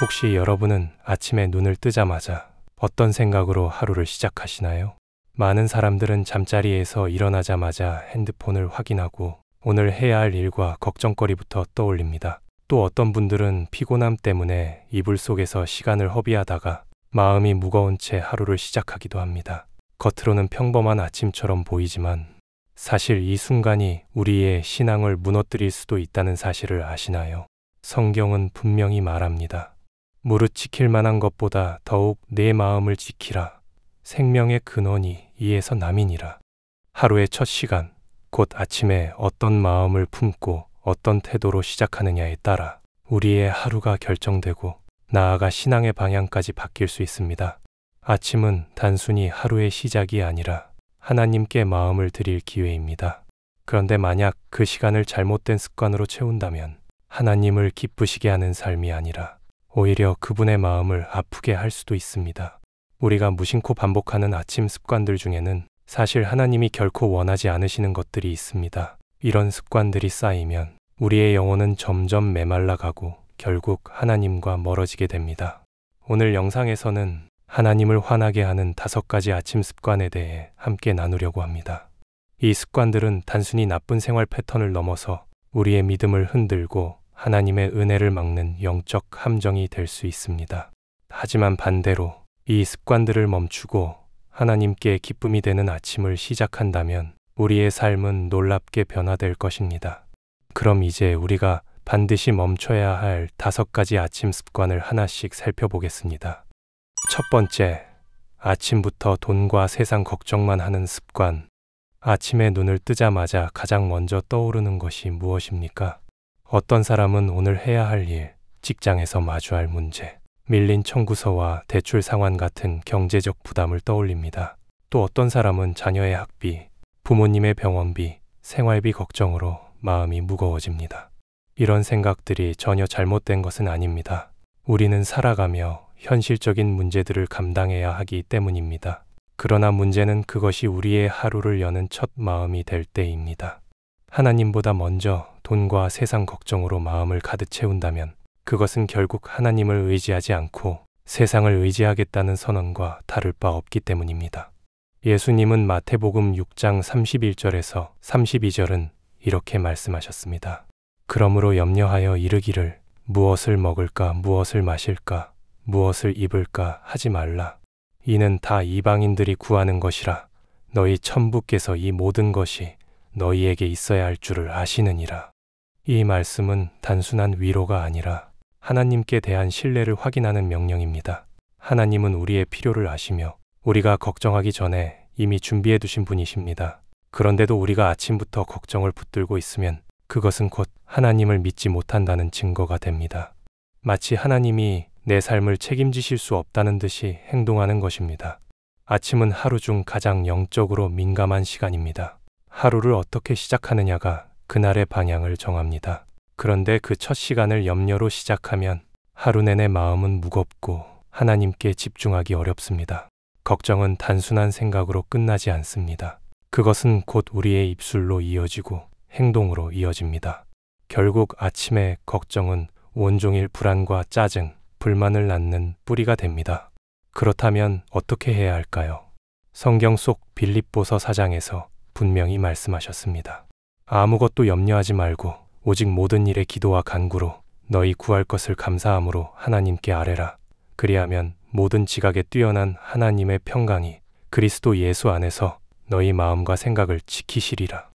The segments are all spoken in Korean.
혹시 여러분은 아침에 눈을 뜨자마자 어떤 생각으로 하루를 시작하시나요? 많은 사람들은 잠자리에서 일어나자마자 핸드폰을 확인하고 오늘 해야 할 일과 걱정거리부터 떠올립니다. 또 어떤 분들은 피곤함 때문에 이불 속에서 시간을 허비하다가 마음이 무거운 채 하루를 시작하기도 합니다. 겉으로는 평범한 아침처럼 보이지만 사실 이 순간이 우리의 신앙을 무너뜨릴 수도 있다는 사실을 아시나요? 성경은 분명히 말합니다. 무릇 지킬 만한 것보다 더욱 내 마음을 지키라. 생명의 근원이 이에서 남이니라. 하루의 첫 시간, 곧 아침에 어떤 마음을 품고 어떤 태도로 시작하느냐에 따라 우리의 하루가 결정되고 나아가 신앙의 방향까지 바뀔 수 있습니다. 아침은 단순히 하루의 시작이 아니라 하나님께 마음을 드릴 기회입니다. 그런데 만약 그 시간을 잘못된 습관으로 채운다면 하나님을 기쁘시게 하는 삶이 아니라 오히려 그분의 마음을 아프게 할 수도 있습니다. 우리가 무심코 반복하는 아침 습관들 중에는 사실 하나님이 결코 원하지 않으시는 것들이 있습니다. 이런 습관들이 쌓이면 우리의 영혼은 점점 메말라가고 결국 하나님과 멀어지게 됩니다. 오늘 영상에서는 하나님을 화나게 하는 5가지 아침 습관에 대해 함께 나누려고 합니다. 이 습관들은 단순히 나쁜 생활 패턴을 넘어서 우리의 믿음을 흔들고 하나님의 은혜를 막는 영적 함정이 될 수 있습니다. 하지만 반대로 이 습관들을 멈추고 하나님께 기쁨이 되는 아침을 시작한다면 우리의 삶은 놀랍게 변화될 것입니다. 그럼 이제 우리가 반드시 멈춰야 할 5가지 아침 습관을 하나씩 살펴보겠습니다. 첫 번째, 아침부터 돈과 세상 걱정만 하는 습관. 아침에 눈을 뜨자마자 가장 먼저 떠오르는 것이 무엇입니까? 어떤 사람은 오늘 해야 할 일, 직장에서 마주할 문제, 밀린 청구서와 대출 상환 같은 경제적 부담을 떠올립니다. 또 어떤 사람은 자녀의 학비, 부모님의 병원비, 생활비 걱정으로 마음이 무거워집니다. 이런 생각들이 전혀 잘못된 것은 아닙니다. 우리는 살아가며 현실적인 문제들을 감당해야 하기 때문입니다. 그러나 문제는 그것이 우리의 하루를 여는 첫 마음이 될 때입니다. 하나님보다 먼저 돈과 세상 걱정으로 마음을 가득 채운다면 그것은 결국 하나님을 의지하지 않고 세상을 의지하겠다는 선언과 다를 바 없기 때문입니다. 예수님은 마태복음 6장 31절에서 32절은 이렇게 말씀하셨습니다. 그러므로 염려하여 이르기를 무엇을 먹을까 무엇을 마실까 무엇을 입을까 하지 말라. 이는 다 이방인들이 구하는 것이라. 너희 천부께서 이 모든 것이 너희에게 있어야 할 줄을 아시느니라. 이 말씀은 단순한 위로가 아니라 하나님께 대한 신뢰를 확인하는 명령입니다. 하나님은 우리의 필요를 아시며 우리가 걱정하기 전에 이미 준비해 두신 분이십니다. 그런데도 우리가 아침부터 걱정을 붙들고 있으면 그것은 곧 하나님을 믿지 못한다는 증거가 됩니다. 마치 하나님이 내 삶을 책임지실 수 없다는 듯이 행동하는 것입니다. 아침은 하루 중 가장 영적으로 민감한 시간입니다. 하루를 어떻게 시작하느냐가 그날의 방향을 정합니다. 그런데 그 첫 시간을 염려로 시작하면 하루 내내 마음은 무겁고 하나님께 집중하기 어렵습니다. 걱정은 단순한 생각으로 끝나지 않습니다. 그것은 곧 우리의 입술로 이어지고 행동으로 이어집니다. 결국 아침의 걱정은 온종일 불안과 짜증, 불만을 낳는 뿌리가 됩니다. 그렇다면 어떻게 해야 할까요? 성경 속 빌립보서 4장에서 분명히 말씀하셨습니다. 아무것도 염려하지 말고 오직 모든 일에 기도와 간구로 너희 구할 것을 감사함으로 하나님께 아뢰라. 그리하면 모든 지각에 뛰어난 하나님의 평강이 그리스도 예수 안에서 너희 마음과 생각을 지키시리라.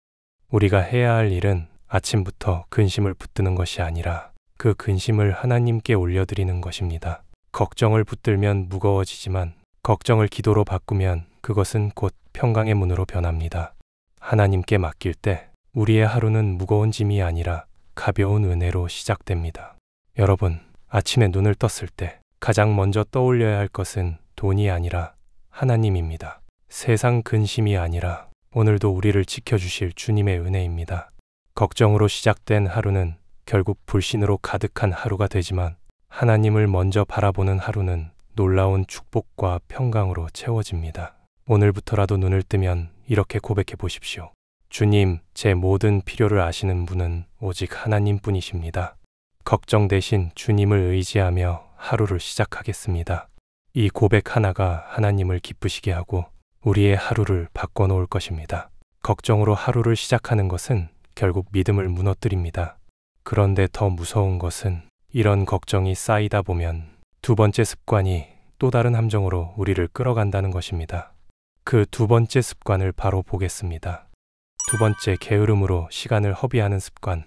우리가 해야 할 일은 아침부터 근심을 붙드는 것이 아니라 그 근심을 하나님께 올려드리는 것입니다. 걱정을 붙들면 무거워지지만 걱정을 기도로 바꾸면 그것은 곧 평강의 문으로 변합니다. 하나님께 맡길 때 우리의 하루는 무거운 짐이 아니라 가벼운 은혜로 시작됩니다. 여러분, 아침에 눈을 떴을 때 가장 먼저 떠올려야 할 것은 돈이 아니라 하나님입니다. 세상 근심이 아니라 오늘도 우리를 지켜주실 주님의 은혜입니다. 걱정으로 시작된 하루는 결국 불신으로 가득한 하루가 되지만 하나님을 먼저 바라보는 하루는 놀라운 축복과 평강으로 채워집니다. 오늘부터라도 눈을 뜨면 이렇게 고백해 보십시오. 주님, 제 모든 필요를 아시는 분은 오직 하나님뿐이십니다. 걱정 대신 주님을 의지하며 하루를 시작하겠습니다. 이 고백 하나가 하나님을 기쁘시게 하고 우리의 하루를 바꿔놓을 것입니다. 걱정으로 하루를 시작하는 것은 결국 믿음을 무너뜨립니다. 그런데 더 무서운 것은 이런 걱정이 쌓이다 보면 두 번째 습관이 또 다른 함정으로 우리를 끌어간다는 것입니다. 그 두 번째 습관을 바로 보겠습니다. 두 번째, 게으름으로 시간을 허비하는 습관.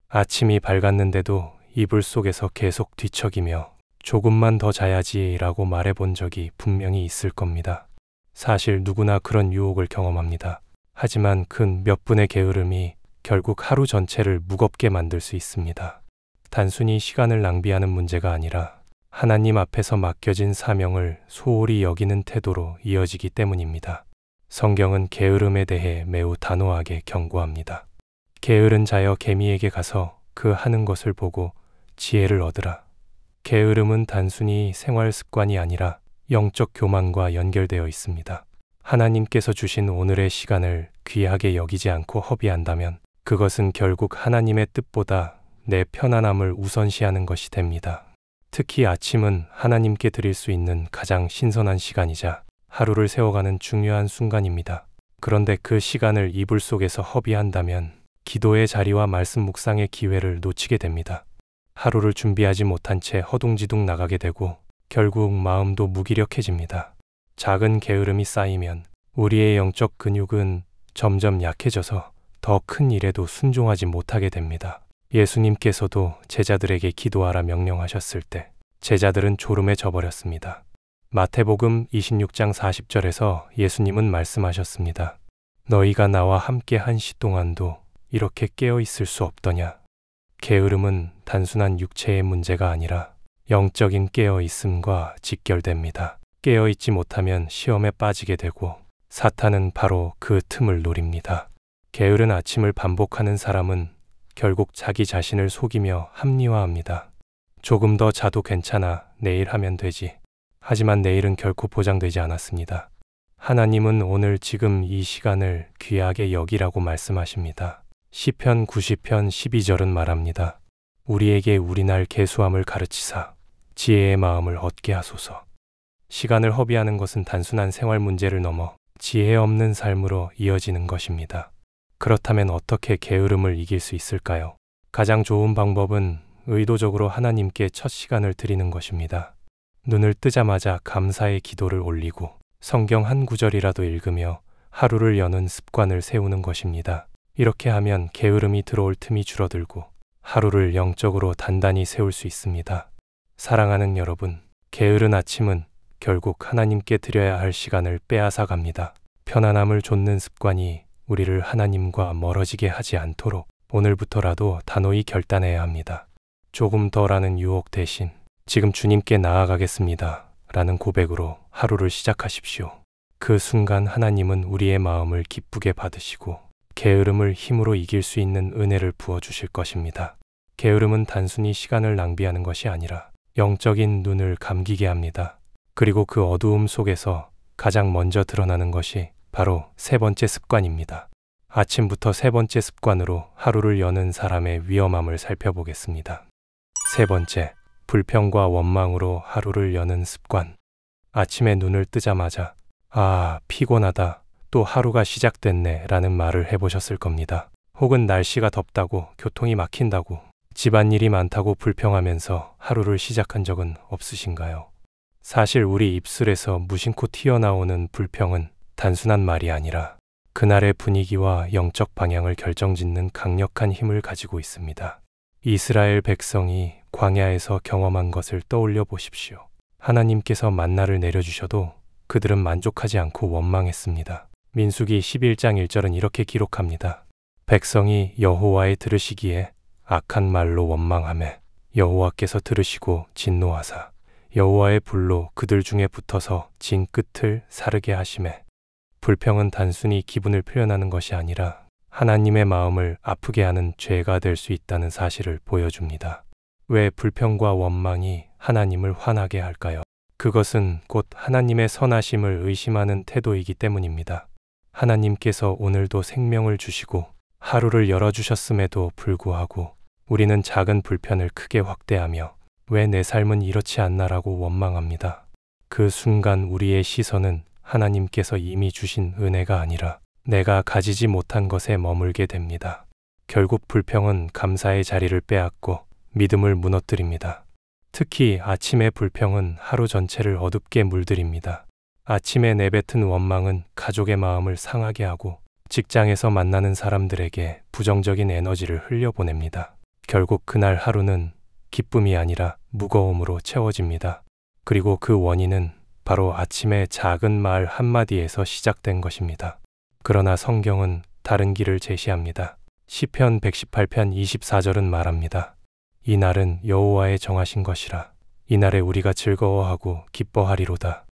아침이 밝았는데도 이불 속에서 계속 뒤척이며 조금만 더 자야지 라고 말해본 적이 분명히 있을 겁니다. 사실 누구나 그런 유혹을 경험합니다. 하지만 그 몇 분의 게으름이 결국 하루 전체를 무겁게 만들 수 있습니다. 단순히 시간을 낭비하는 문제가 아니라 하나님 앞에서 맡겨진 사명을 소홀히 여기는 태도로 이어지기 때문입니다. 성경은 게으름에 대해 매우 단호하게 경고합니다. 게으른 자여 개미에게 가서 그 하는 것을 보고 지혜를 얻으라. 게으름은 단순히 생활 습관이 아니라 영적 교만과 연결되어 있습니다. 하나님께서 주신 오늘의 시간을 귀하게 여기지 않고 허비한다면 그것은 결국 하나님의 뜻보다 내 편안함을 우선시하는 것이 됩니다. 특히 아침은 하나님께 드릴 수 있는 가장 신선한 시간이자 하루를 세워가는 중요한 순간입니다. 그런데 그 시간을 이불 속에서 허비한다면 기도의 자리와 말씀 묵상의 기회를 놓치게 됩니다. 하루를 준비하지 못한 채 허둥지둥 나가게 되고 결국 마음도 무기력해집니다. 작은 게으름이 쌓이면 우리의 영적 근육은 점점 약해져서 더 큰 일에도 순종하지 못하게 됩니다. 예수님께서도 제자들에게 기도하라 명령하셨을 때 제자들은 졸음에 져버렸습니다. 마태복음 26장 40절에서 예수님은 말씀하셨습니다. 너희가 나와 함께 한 시 동안도 이렇게 깨어 있을 수 없더냐. 게으름은 단순한 육체의 문제가 아니라 영적인 깨어 있음과 직결됩니다. 깨어 있지 못하면 시험에 빠지게 되고 사탄은 바로 그 틈을 노립니다. 게으른 아침을 반복하는 사람은 결국 자기 자신을 속이며 합리화합니다. 조금 더 자도 괜찮아, 내일 하면 되지. 하지만 내일은 결코 보장되지 않았습니다. 하나님은 오늘 지금 이 시간을 귀하게 여기라고 말씀하십니다. 시편 90편 12절은 말합니다. 우리에게 우리날 계수함을 가르치사 지혜의 마음을 얻게 하소서. 시간을 허비하는 것은 단순한 생활 문제를 넘어 지혜 없는 삶으로 이어지는 것입니다. 그렇다면 어떻게 게으름을 이길 수 있을까요? 가장 좋은 방법은 의도적으로 하나님께 첫 시간을 드리는 것입니다. 눈을 뜨자마자 감사의 기도를 올리고 성경 한 구절이라도 읽으며 하루를 여는 습관을 세우는 것입니다. 이렇게 하면 게으름이 들어올 틈이 줄어들고 하루를 영적으로 단단히 세울 수 있습니다. 사랑하는 여러분, 게으른 아침은 결국 하나님께 드려야 할 시간을 빼앗아 갑니다. 편안함을 좇는 습관이 우리를 하나님과 멀어지게 하지 않도록 오늘부터라도 단호히 결단해야 합니다. 조금 더라는 유혹 대신 지금 주님께 나아가겠습니다 라는 고백으로 하루를 시작하십시오. 그 순간 하나님은 우리의 마음을 기쁘게 받으시고 게으름을 힘으로 이길 수 있는 은혜를 부어주실 것입니다. 게으름은 단순히 시간을 낭비하는 것이 아니라 영적인 눈을 감기게 합니다. 그리고 그 어두움 속에서 가장 먼저 드러나는 것이 바로 세 번째 습관입니다. 아침부터 세 번째 습관으로 하루를 여는 사람의 위험함을 살펴보겠습니다. 세 번째, 불평과 원망으로 하루를 여는 습관. 아침에 눈을 뜨자마자 아, 피곤하다, 또 하루가 시작됐네 라는 말을 해보셨을 겁니다. 혹은 날씨가 덥다고, 교통이 막힌다고, 집안일이 많다고 불평하면서 하루를 시작한 적은 없으신가요? 사실 우리 입술에서 무심코 튀어나오는 불평은 단순한 말이 아니라 그날의 분위기와 영적 방향을 결정짓는 강력한 힘을 가지고 있습니다. 이스라엘 백성이 광야에서 경험한 것을 떠올려 보십시오. 하나님께서 만나를 내려주셔도 그들은 만족하지 않고 원망했습니다. 민수기 11장 1절은 이렇게 기록합니다. 백성이 여호와의 들으시기에 악한 말로 원망하매 여호와께서 들으시고 진노하사 여호와의 불로 그들 중에 붙어서 진 끝을 사르게 하시매. 불평은 단순히 기분을 표현하는 것이 아니라 하나님의 마음을 아프게 하는 죄가 될 수 있다는 사실을 보여줍니다. 왜 불평과 원망이 하나님을 화나게 할까요? 그것은 곧 하나님의 선하심을 의심하는 태도이기 때문입니다. 하나님께서 오늘도 생명을 주시고 하루를 열어주셨음에도 불구하고 우리는 작은 불편을 크게 확대하며 왜 내 삶은 이렇지 않나라고 원망합니다. 그 순간 우리의 시선은 하나님께서 이미 주신 은혜가 아니라 내가 가지지 못한 것에 머물게 됩니다. 결국 불평은 감사의 자리를 빼앗고 믿음을 무너뜨립니다. 특히 아침의 불평은 하루 전체를 어둡게 물들입니다. 아침에 내뱉은 원망은 가족의 마음을 상하게 하고 직장에서 만나는 사람들에게 부정적인 에너지를 흘려보냅니다. 결국 그날 하루는 기쁨이 아니라 무거움으로 채워집니다. 그리고 그 원인은 바로 아침의 작은 말 한마디에서 시작된 것입니다. 그러나 성경은 다른 길을 제시합니다. 시편 118편 24절은 말합니다. 이 날은 여호와의 정하신 것이라. 이 날에 우리가 즐거워하고 기뻐하리로다.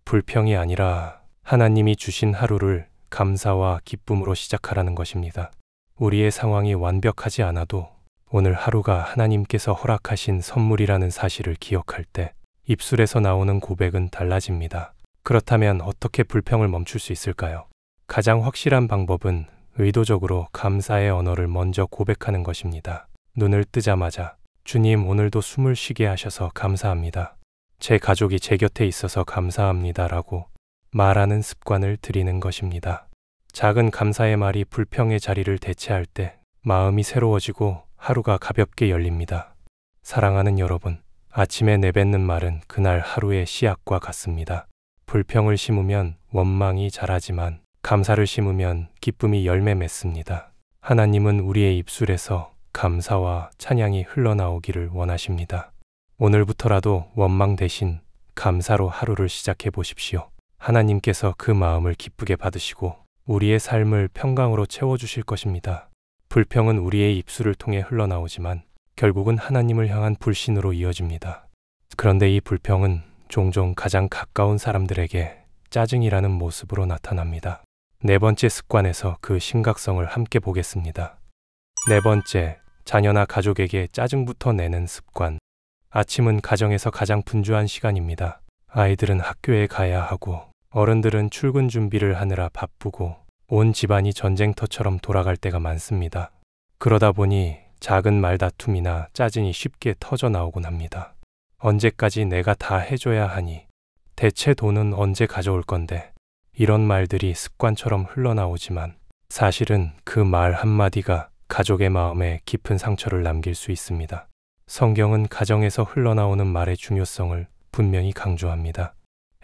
불평이 아니라 하나님이 주신 하루를 감사와 기쁨으로 시작하라는 것입니다. 우리의 상황이 완벽하지 않아도 오늘 하루가 하나님께서 허락하신 선물이라는 사실을 기억할 때 입술에서 나오는 고백은 달라집니다. 그렇다면 어떻게 불평을 멈출 수 있을까요? 가장 확실한 방법은 의도적으로 감사의 언어를 먼저 고백하는 것입니다. 눈을 뜨자마자 주님, 오늘도 숨을 쉬게 하셔서 감사합니다. 제 가족이 제 곁에 있어서 감사합니다라고 말하는 습관을 들이는 것입니다. 작은 감사의 말이 불평의 자리를 대체할 때 마음이 새로워지고 하루가 가볍게 열립니다. 사랑하는 여러분, 아침에 내뱉는 말은 그날 하루의 씨앗과 같습니다. 불평을 심으면 원망이 자라지만 감사를 심으면 기쁨이 열매 맺습니다. 하나님은 우리의 입술에서 감사와 찬양이 흘러나오기를 원하십니다. 오늘부터라도 원망 대신 감사로 하루를 시작해 보십시오. 하나님께서 그 마음을 기쁘게 받으시고 우리의 삶을 평강으로 채워주실 것입니다. 불평은 우리의 입술을 통해 흘러나오지만 결국은 하나님을 향한 불신으로 이어집니다. 그런데 이 불평은 종종 가장 가까운 사람들에게 짜증이라는 모습으로 나타납니다. 네 번째 습관에서 그 심각성을 함께 보겠습니다. 네 번째, 자녀나 가족에게 짜증부터 내는 습관. 아침은 가정에서 가장 분주한 시간입니다. 아이들은 학교에 가야 하고 어른들은 출근 준비를 하느라 바쁘고 온 집안이 전쟁터처럼 돌아갈 때가 많습니다. 그러다 보니 작은 말다툼이나 짜증이 쉽게 터져 나오곤 합니다. 언제까지 내가 다 해줘야 하니? 대체 돈은 언제 가져올 건데? 이런 말들이 습관처럼 흘러나오지만 사실은 그 말 한마디가 가족의 마음에 깊은 상처를 남길 수 있습니다. 성경은 가정에서 흘러나오는 말의 중요성을 분명히 강조합니다.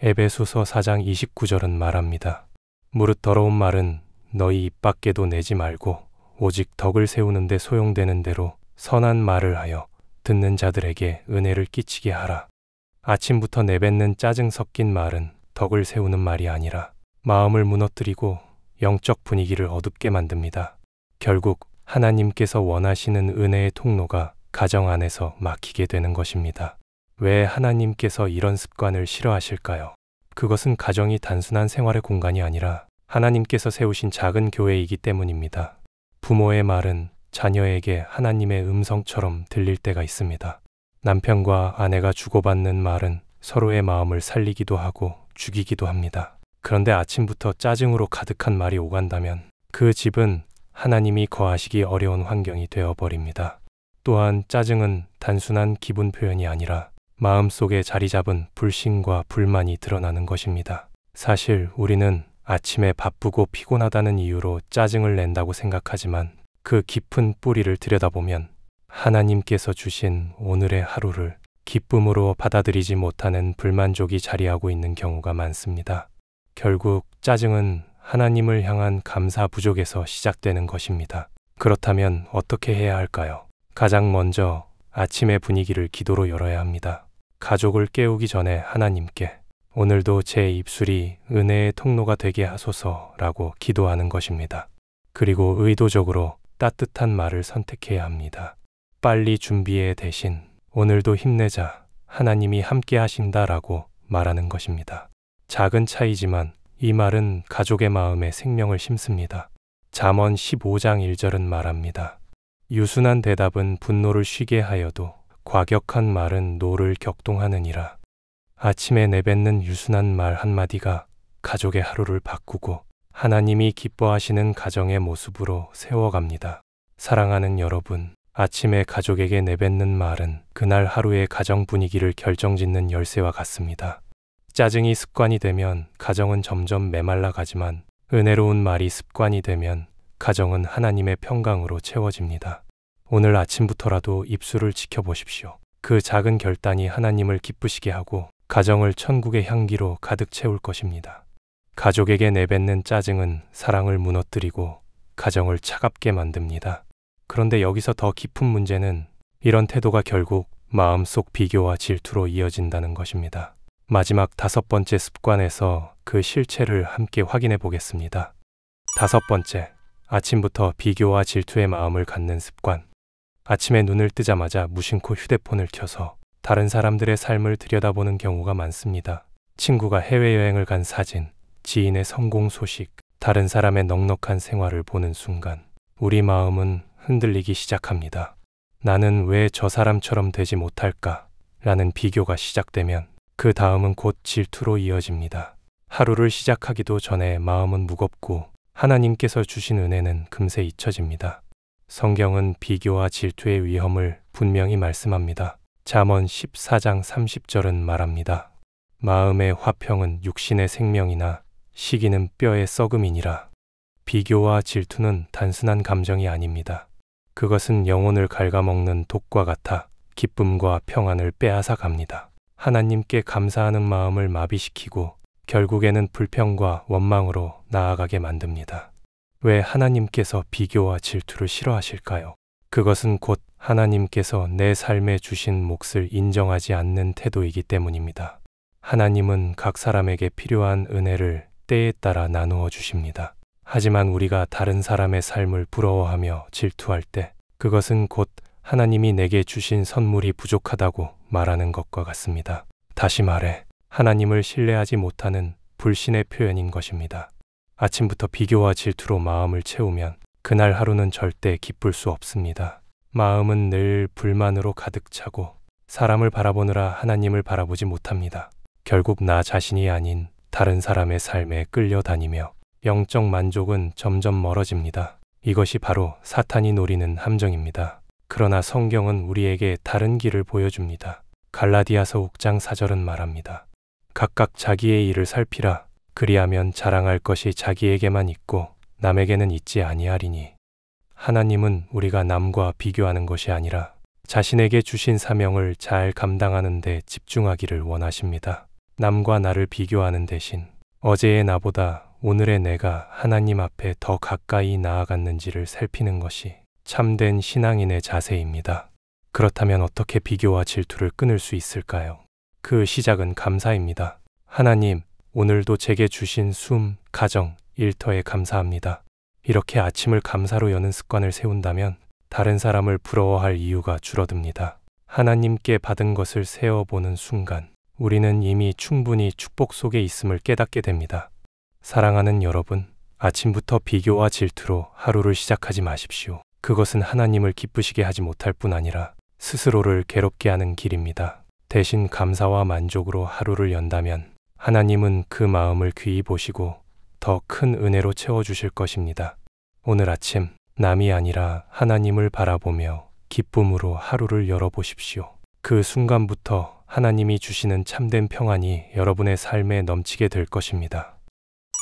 에베소서 4장 29절은 말합니다. 무릇 더러운 말은 너희 입 밖에도 내지 말고 오직 덕을 세우는 데 소용되는 대로 선한 말을 하여 듣는 자들에게 은혜를 끼치게 하라. 아침부터 내뱉는 짜증 섞인 말은 덕을 세우는 말이 아니라 마음을 무너뜨리고 영적 분위기를 어둡게 만듭니다. 결국 하나님께서 원하시는 은혜의 통로가 가정 안에서 막히게 되는 것입니다. 왜 하나님께서 이런 습관을 싫어하실까요? 그것은 가정이 단순한 생활의 공간이 아니라 하나님께서 세우신 작은 교회이기 때문입니다. 부모의 말은 자녀에게 하나님의 음성처럼 들릴 때가 있습니다. 남편과 아내가 주고받는 말은 서로의 마음을 살리기도 하고 죽이기도 합니다. 그런데 아침부터 짜증으로 가득한 말이 오간다면 그 집은 하나님이 거하시기 어려운 환경이 되어버립니다. 또한 짜증은 단순한 기분 표현이 아니라 마음속에 자리 잡은 불신과 불만이 드러나는 것입니다. 사실 우리는 아침에 바쁘고 피곤하다는 이유로 짜증을 낸다고 생각하지만 그 깊은 뿌리를 들여다보면 하나님께서 주신 오늘의 하루를 기쁨으로 받아들이지 못하는 불만족이 자리하고 있는 경우가 많습니다. 결국 짜증은 하나님을 향한 감사 부족에서 시작되는 것입니다. 그렇다면 어떻게 해야 할까요? 가장 먼저 아침의 분위기를 기도로 열어야 합니다. 가족을 깨우기 전에 하나님께 오늘도 제 입술이 은혜의 통로가 되게 하소서라고 기도하는 것입니다. 그리고 의도적으로 따뜻한 말을 선택해야 합니다. 빨리 준비해 대신 오늘도 힘내자, 하나님이 함께 하신다라고 말하는 것입니다. 작은 차이지만 이 말은 가족의 마음에 생명을 심습니다. 잠언 15장 1절은 말합니다. 유순한 대답은 분노를 쉬게 하여도 과격한 말은 노를 격동하느니라. 아침에 내뱉는 유순한 말 한마디가 가족의 하루를 바꾸고 하나님이 기뻐하시는 가정의 모습으로 세워갑니다. 사랑하는 여러분, 아침에 가족에게 내뱉는 말은 그날 하루의 가정 분위기를 결정짓는 열쇠와 같습니다. 짜증이 습관이 되면 가정은 점점 메말라 가지만 은혜로운 말이 습관이 되면 가정은 하나님의 평강으로 채워집니다. 오늘 아침부터라도 입술을 지켜보십시오. 그 작은 결단이 하나님을 기쁘시게 하고 가정을 천국의 향기로 가득 채울 것입니다. 가족에게 내뱉는 짜증은 사랑을 무너뜨리고 가정을 차갑게 만듭니다. 그런데 여기서 더 깊은 문제는 이런 태도가 결국 마음속 비교와 질투로 이어진다는 것입니다. 마지막 5번째 습관에서 그 실체를 함께 확인해 보겠습니다. 5번째, 아침부터 비교와 질투의 마음을 갖는 습관. 아침에 눈을 뜨자마자 무심코 휴대폰을 켜서 다른 사람들의 삶을 들여다보는 경우가 많습니다. 친구가 해외여행을 간 사진, 지인의 성공 소식, 다른 사람의 넉넉한 생활을 보는 순간 우리 마음은 흔들리기 시작합니다. 나는 왜 저 사람처럼 되지 못할까? 라는 비교가 시작되면 그 다음은 곧 질투로 이어집니다. 하루를 시작하기도 전에 마음은 무겁고 하나님께서 주신 은혜는 금세 잊혀집니다. 성경은 비교와 질투의 위험을 분명히 말씀합니다. 잠언 14장 30절은 말합니다. 마음의 화평은 육신의 생명이나 시기는 뼈의 썩음이니라. 비교와 질투는 단순한 감정이 아닙니다. 그것은 영혼을 갉아먹는 독과 같아 기쁨과 평안을 빼앗아 갑니다. 하나님께 감사하는 마음을 마비시키고 결국에는 불평과 원망으로 나아가게 만듭니다. 왜 하나님께서 비교와 질투를 싫어하실까요? 그것은 곧 하나님께서 내 삶에 주신 몫을 인정하지 않는 태도이기 때문입니다. 하나님은 각 사람에게 필요한 은혜를 때에 따라 나누어 주십니다. 하지만 우리가 다른 사람의 삶을 부러워하며 질투할 때 그것은 곧 하나님이 내게 주신 선물이 부족하다고 말하는 것과 같습니다. 다시 말해 하나님을 신뢰하지 못하는 불신의 표현인 것입니다. 아침부터 비교와 질투로 마음을 채우면 그날 하루는 절대 기쁠 수 없습니다. 마음은 늘 불만으로 가득 차고 사람을 바라보느라 하나님을 바라보지 못합니다. 결국 나 자신이 아닌 다른 사람의 삶에 끌려다니며 영적 만족은 점점 멀어집니다. 이것이 바로 사탄이 노리는 함정입니다. 그러나 성경은 우리에게 다른 길을 보여줍니다. 갈라디아서 6장 4절은 말합니다. 각각 자기의 일을 살피라. 그리하면 자랑할 것이 자기에게만 있고 남에게는 있지 아니하리니. 하나님은 우리가 남과 비교하는 것이 아니라 자신에게 주신 사명을 잘 감당하는 데 집중하기를 원하십니다. 남과 나를 비교하는 대신 어제의 나보다 오늘의 내가 하나님 앞에 더 가까이 나아갔는지를 살피는 것이 참된 신앙인의 자세입니다. 그렇다면 어떻게 비교와 질투를 끊을 수 있을까요? 그 시작은 감사입니다. 하나님, 오늘도 제게 주신 숨, 가정, 일터에 감사합니다. 이렇게 아침을 감사로 여는 습관을 세운다면 다른 사람을 부러워할 이유가 줄어듭니다. 하나님께 받은 것을 세어보는 순간 우리는 이미 충분히 축복 속에 있음을 깨닫게 됩니다. 사랑하는 여러분, 아침부터 비교와 질투로 하루를 시작하지 마십시오. 그것은 하나님을 기쁘시게 하지 못할 뿐 아니라 스스로를 괴롭게 하는 길입니다. 대신 감사와 만족으로 하루를 연다면 하나님은 그 마음을 귀히 보시고 더 큰 은혜로 채워주실 것입니다. 오늘 아침 남이 아니라 하나님을 바라보며 기쁨으로 하루를 열어보십시오. 그 순간부터 하나님이 주시는 참된 평안이 여러분의 삶에 넘치게 될 것입니다.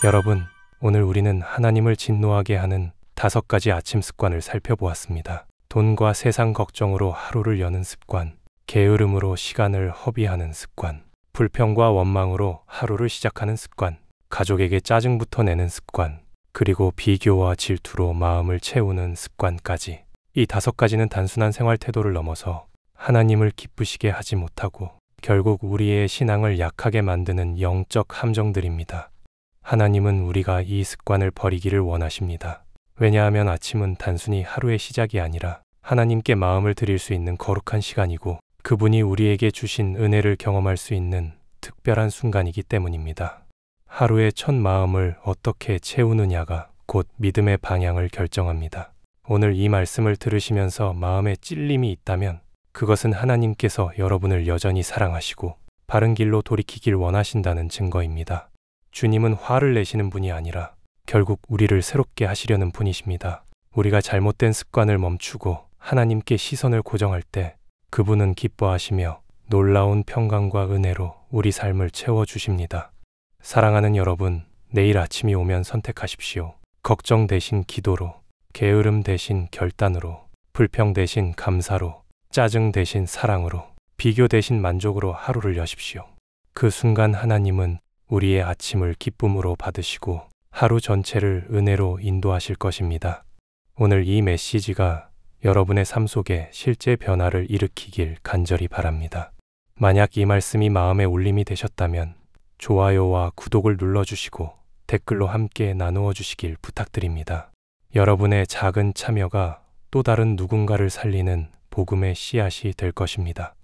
여러분, 오늘 우리는 하나님을 진노하게 하는 5가지 아침 습관을 살펴보았습니다. 돈과 세상 걱정으로 하루를 여는 습관, 게으름으로 시간을 허비하는 습관, 불평과 원망으로 하루를 시작하는 습관, 가족에게 짜증부터 내는 습관, 그리고 비교와 질투로 마음을 채우는 습관까지. 이 5가지는 단순한 생활 태도를 넘어서 하나님을 기쁘시게 하지 못하고 결국 우리의 신앙을 약하게 만드는 영적 함정들입니다. 하나님은 우리가 이 습관을 버리기를 원하십니다. 왜냐하면 아침은 단순히 하루의 시작이 아니라 하나님께 마음을 드릴 수 있는 거룩한 시간이고 그분이 우리에게 주신 은혜를 경험할 수 있는 특별한 순간이기 때문입니다. 하루의 첫 마음을 어떻게 채우느냐가 곧 믿음의 방향을 결정합니다. 오늘 이 말씀을 들으시면서 마음에 찔림이 있다면 그것은 하나님께서 여러분을 여전히 사랑하시고 바른 길로 돌이키길 원하신다는 증거입니다. 주님은 화를 내시는 분이 아니라 결국 우리를 새롭게 하시려는 분이십니다. 우리가 잘못된 습관을 멈추고 하나님께 시선을 고정할 때 그분은 기뻐하시며 놀라운 평강과 은혜로 우리 삶을 채워주십니다. 사랑하는 여러분, 내일 아침이 오면 선택하십시오. 걱정 대신 기도로, 게으름 대신 결단으로, 불평 대신 감사로, 짜증 대신 사랑으로, 비교 대신 만족으로 하루를 여십시오. 그 순간 하나님은 우리의 아침을 기쁨으로 받으시고 하루 전체를 은혜로 인도하실 것입니다. 오늘 이 메시지가 여러분의 삶 속에 실제 변화를 일으키길 간절히 바랍니다. 만약 이 말씀이 마음에 울림이 되셨다면 좋아요와 구독을 눌러주시고 댓글로 함께 나누어 주시길 부탁드립니다. 여러분의 작은 참여가 또 다른 누군가를 살리는 복음의 씨앗이 될 것입니다.